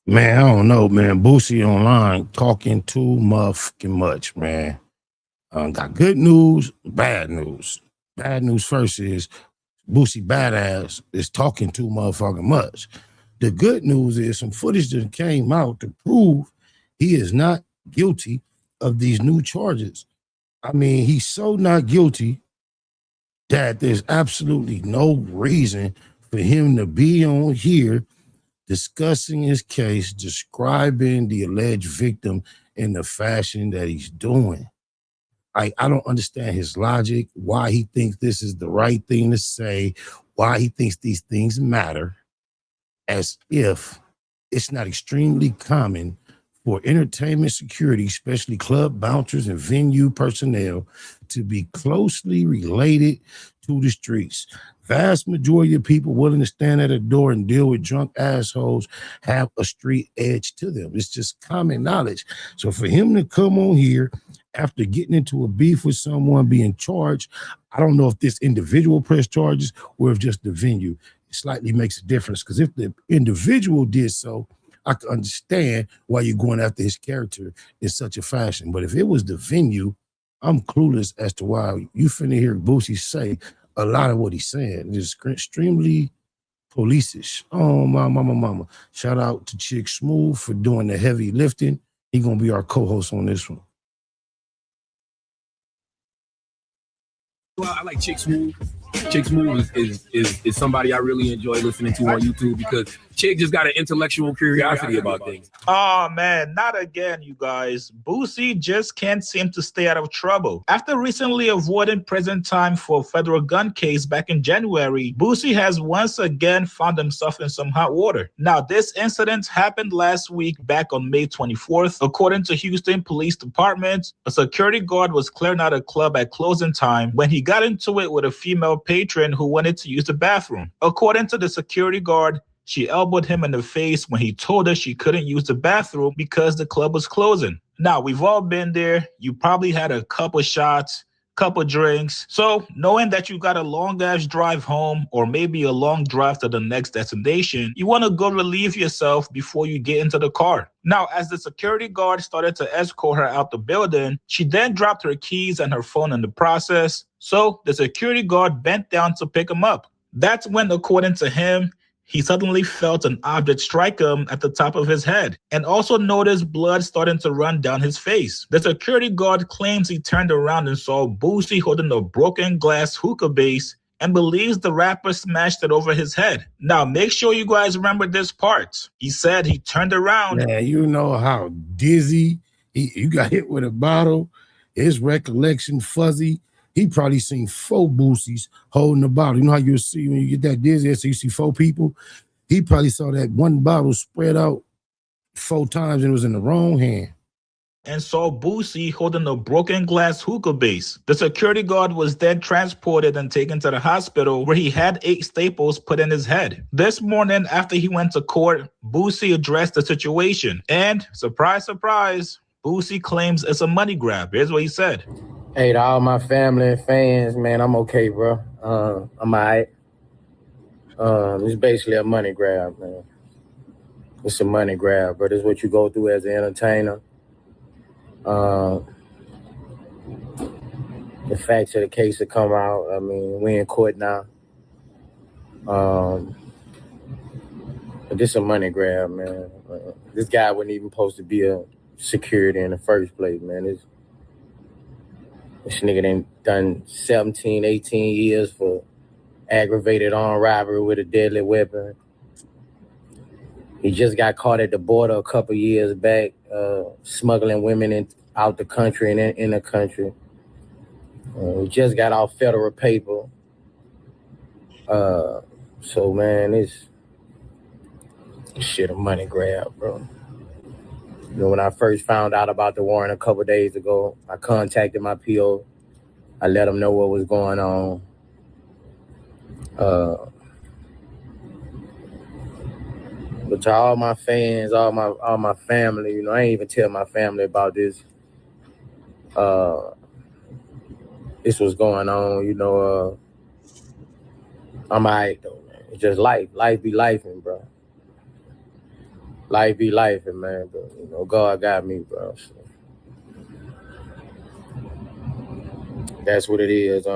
Man, I don't know, man. Boosie online talking too motherfucking much, man. Got good news, bad news. Bad news first is Boosie Badass is talking too motherfucking much. The good news is some footage that came out to prove he is not guilty of these new charges. I mean, he's so not guilty that there's absolutely no reason for him to be on here discussing his case, describing the alleged victim in the fashion that he's doing. I don't understand his logic, why he thinks this is the right thing to say, why he thinks these things matter, as if it's not extremely common for entertainment security, especially club bouncers and venue personnel, to be closely related to the streets. Vast majority of people willing to stand at a door and deal with drunk assholes have a street edge to them. It's just common knowledge. So for him to come on here after getting into a beef with someone being charged, I don't know if this individual press charges or if just the venue. It slightly makes a difference, because if the individual did so, I can understand why you're going after his character in such a fashion. But if it was the venue, I'm clueless as to why you finna hear Boosie say a lot of what he's saying. It's extremely police-ish. Oh, my mama. Shout out to Chick Smooth for doing the heavy lifting. He's going to be our co-host on this one. Well, I like Chick Smooth. Chick Smooth is somebody I really enjoy listening to on YouTube, because Chick just got an intellectual curiosity about things. Oh man, not again, you guys. Boosie just can't seem to stay out of trouble. After recently avoiding prison time for a federal gun case back in January, Boosie has once again found himself in some hot water. Now, this incident happened last week back on May 24th. According to Houston Police Department, a security guard was clearing out a club at closing time when he got into it with a female patron who wanted to use the bathroom. According to the security guard, she elbowed him in the face when he told her she couldn't use the bathroom because the club was closing. Now, we've all been there. You probably had a couple shots, couple drinks. So knowing that you got a long-ass drive home, or maybe a long drive to the next destination, you want to go relieve yourself before you get into the car. Now, as the security guard started to escort her out the building, she then dropped her keys and her phone in the process. So the security guard bent down to pick him up. That's when, according to him, he suddenly felt an object strike him at the top of his head, and also noticed blood starting to run down his face. The security guard claims he turned around and saw Boosie holding a broken glass hookah base and believes the rapper smashed it over his head. Now, make sure you guys remember this part. He said he turned around. Man, you know how dizzy you got hit with a bottle. His recollection fuzzy. He probably seen 4 Boosies holding the bottle. You know how you see when you get that dizzy, so you see 4 people? He probably saw that one bottle spread out 4 times and it was in the wrong hand. And saw Boosie holding a broken glass hookah base. The security guard was then transported and taken to the hospital, where he had 8 staples put in his head. This morning, after he went to court, Boosie addressed the situation. And, surprise, surprise, Boosie claims it's a money grab. Here's what he said. Hey, to all my family and fans, man, I'm okay, bro. I'm all right. It's basically a money grab, man. It's a money grab, but it's what you go through as an entertainer. The facts of the case have come out. I mean, we in court now. But this a money grab, man. This guy wasn't even supposed to be a security in the first place, man. This nigga done 17, 18 years for aggravated armed robbery with a deadly weapon. He just got caught at the border a couple years back, smuggling women out the country and in the country. We just got off federal paper. So, man, it's shit a money grab, bro. You know, when I first found out about the warrant a couple days ago, I contacted my PO. I let him know what was going on. But to all my fans, all my family, you know, I ain't even tell my family about this. This was going on, you know. I'm all right, though, man. It's just life. Life be lifing, bro. life be life, man. But you know, God got me, bro. So that's what it is.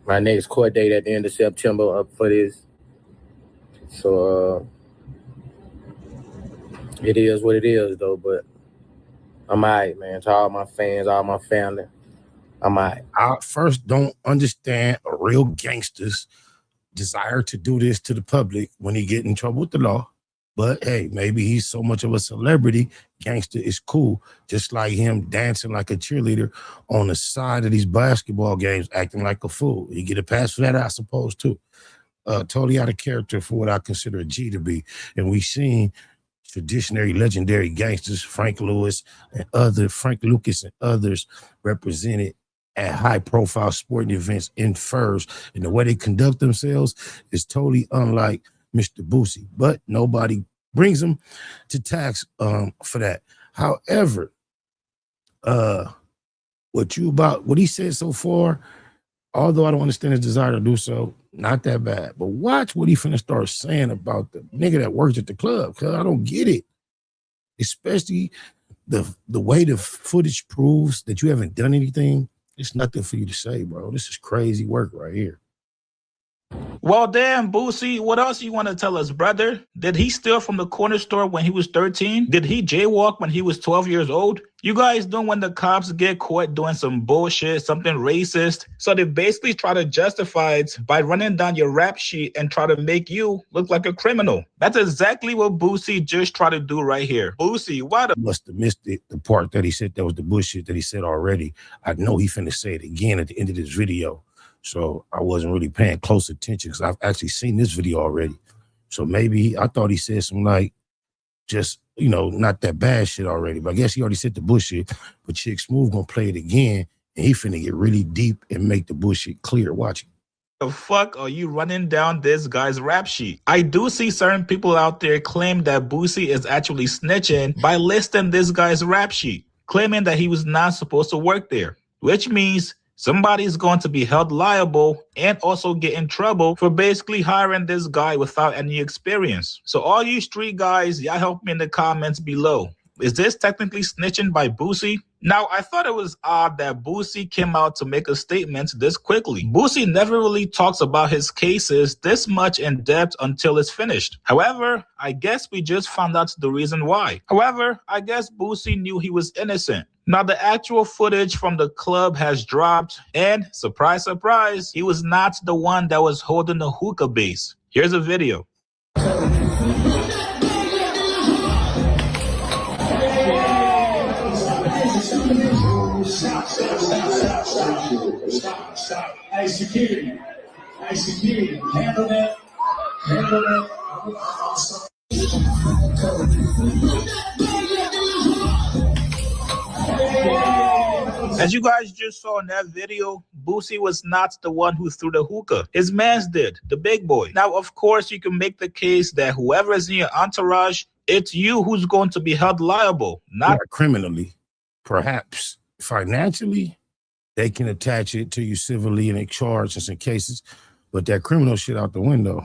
My next court date at the end of September up for this. So it is what it is, though. But I'm all right, man. To all my fans, all my family, I'm all right. I first don't understand a real gangster's desire to do this to the public when he get in trouble with the law. But hey, maybe he's so much of a celebrity, gangster is cool. Just like him dancing like a cheerleader on the side of these basketball games, acting like a fool. You get a pass for that, I suppose, too. Totally out of character for what I consider a G to be. And we've seen traditionary legendary gangsters, Frank Lucas and others represented at high-profile sporting events in furs, and the way they conduct themselves is totally unlike Mr. Boosie, but nobody brings him to tax for that. However, what he said so far, although I don't understand his desire to do so, not that bad. But watch what he finna start saying about the nigga that works at the club, because I don't get it. Especially the way the footage proves that you haven't done anything. It's nothing for you to say, bro. This is crazy work right here. Well, damn, Boosie, what else you want to tell us, brother? Did he steal from the corner store when he was 13? Did he jaywalk when he was 12 years old? You guys know when the cops get caught doing some bullshit, something racist, so they basically try to justify it by running down your rap sheet and try to make you look like a criminal. That's exactly what Boosie just tried to do right here. Boosie, what? Must have missed it, the part that he said that was the bullshit that he said already. I know he finna say it again at the end of this video. So I wasn't really paying close attention because I've actually seen this video already. So maybe I thought he said some like just, you know, not that bad shit already. But I guess he already said the bullshit. But Chick Smooth gonna play it again and he finna get really deep and make the bullshit clear. Watch it. The fuck are you running down this guy's rap sheet? I do see certain people out there claim that Boosie is actually snitching by listing this guy's rap sheet, claiming that he was not supposed to work there, which means somebody's going to be held liable and also get in trouble for basically hiring this guy without any experience. So all you street guys, y'all help me in the comments below. Is this technically snitching by Boosie? Now, I thought it was odd that Boosie came out to make a statement this quickly. Boosie never really talks about his cases this much in depth until it's finished. However, I guess we just found out the reason why. However, I guess Boosie knew he was innocent. Now, the actual footage from the club has dropped, and surprise, surprise, he was not the one that was holding the hookah base. Here's a video. Stop. Hey, security. Handle that. As you guys just saw in that video, Boosie was not the one who threw the hookah. His mans did, the big boy. Now, of course, you can make the case that whoever is in your entourage, it's you who's going to be held liable, not criminally. Perhaps financially, they can attach it to you civilly and charge in some cases, but that criminal shit out the window.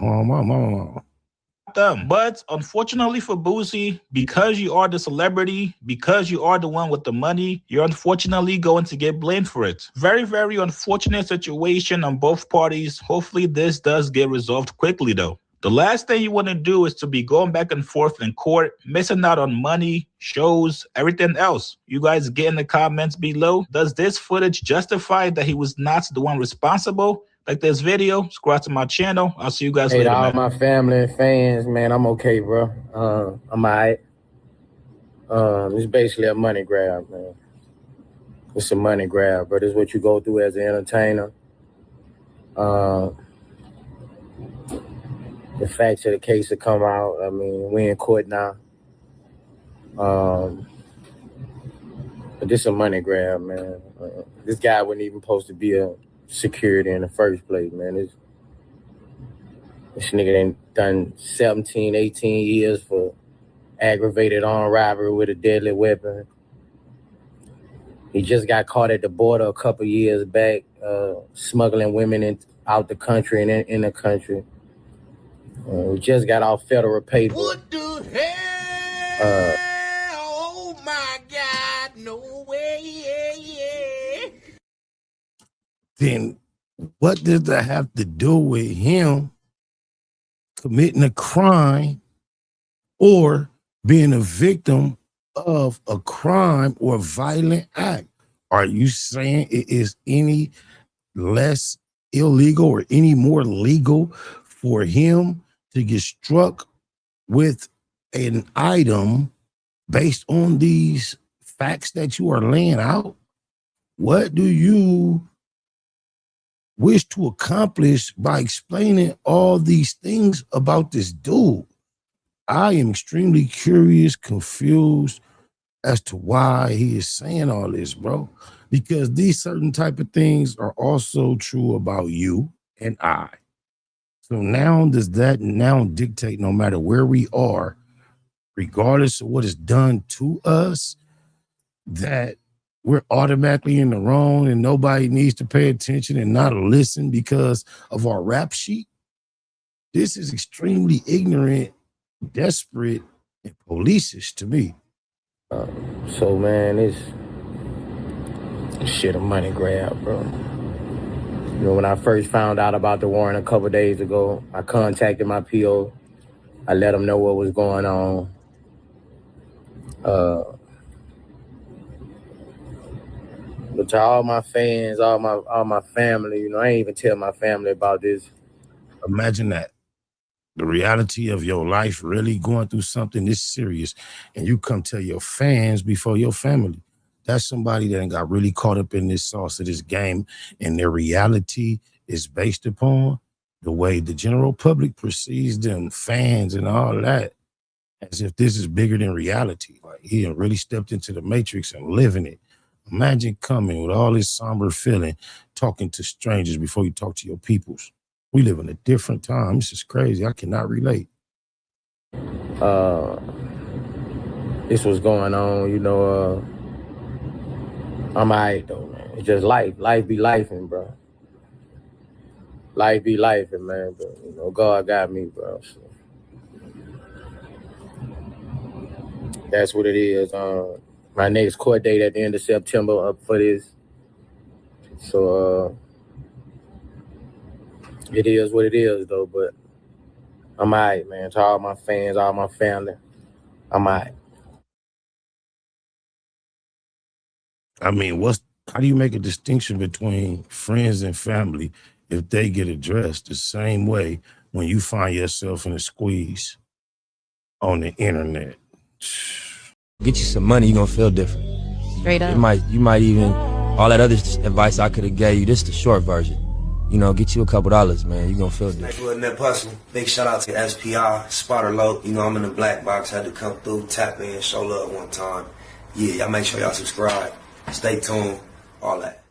them. But unfortunately for Boosie, because you are the celebrity, because you are the one with the money, you're unfortunately going to get blamed for it. Very, very unfortunate situation on both parties. Hopefully this does get resolved quickly though. The last thing you want to do is to be going back and forth in court, missing out on money, shows, everything else. You guys get in the comments below. Does this footage justify that he was not the one responsible? Like this video, subscribe to my channel. I'll see you guys later, all man. my family and fans, man, I'm okay, bro. I'm all right. It's basically a money grab, man. It's a money grab, but it's what you go through as an entertainer. The facts of the case have come out. I mean, we in court now. But this a money grab, man. This guy wasn't even supposed to be a security in the first place, man. This nigga done 17, 18 years for aggravated armed robbery with a deadly weapon. He just got caught at the border a couple years back, smuggling women out the country and in the country. We just got off federal paper. What the hell? Oh my God, no way. Then what does that have to do with him committing a crime or being a victim of a crime or violent act? Are you saying it is any less illegal or any more legal for him to get struck with an item based on these facts that you are laying out? What do you wish to accomplish by explaining all these things about this dude? I am extremely curious, confused as to why he is saying all this, bro. Because these certain type of things are also true about you and I. So now does that now dictate, no matter where we are, regardless of what is done to us, that we're automatically in the wrong and nobody needs to pay attention and not listen because of our rap sheet? This is extremely ignorant, desperate, and police-ish to me. So, man, it's shit a money grab, bro. You know, when I first found out about the warrant a couple days ago, I contacted my PO. I let him know what was going on. But to all my fans, all my family, you know, I ain't even tell my family about this. Imagine that. The reality of your life really going through something this serious, and you come tell your fans before your family. That's somebody that got really caught up in this sauce of this game, and their reality is based upon the way the general public perceives them, fans and all that, as if this is bigger than reality. Like he done really stepped into the matrix and living it. Imagine coming with all this somber feeling, talking to strangers before you talk to your peoples. We live in a different time. This is crazy. I cannot relate. This was going on, you know. I'm all right, though, man. It's just life. Life be lifing, bro. Life be lifing, man. But, you know, God got me, bro. So that's what it is. My next court date at the end of September up for this. So it is what it is, though. But I'm all right, man. To all my fans, all my family, I'm all right. I mean, how do you make a distinction between friends and family if they get addressed the same way when you find yourself in a squeeze on the internet? Get you some money, you're gonna feel different. Straight up. You might even, all that other advice I could have gave you, this the short version. You know, get you a couple dollars, man, you're gonna feel different. Like Nip Hustle. Big shout out to SPR, Spotter Low. You know, I'm in the black box, had to come through, tap in, show love one time. Yeah, y'all make sure y'all subscribe. Stay tuned, all that.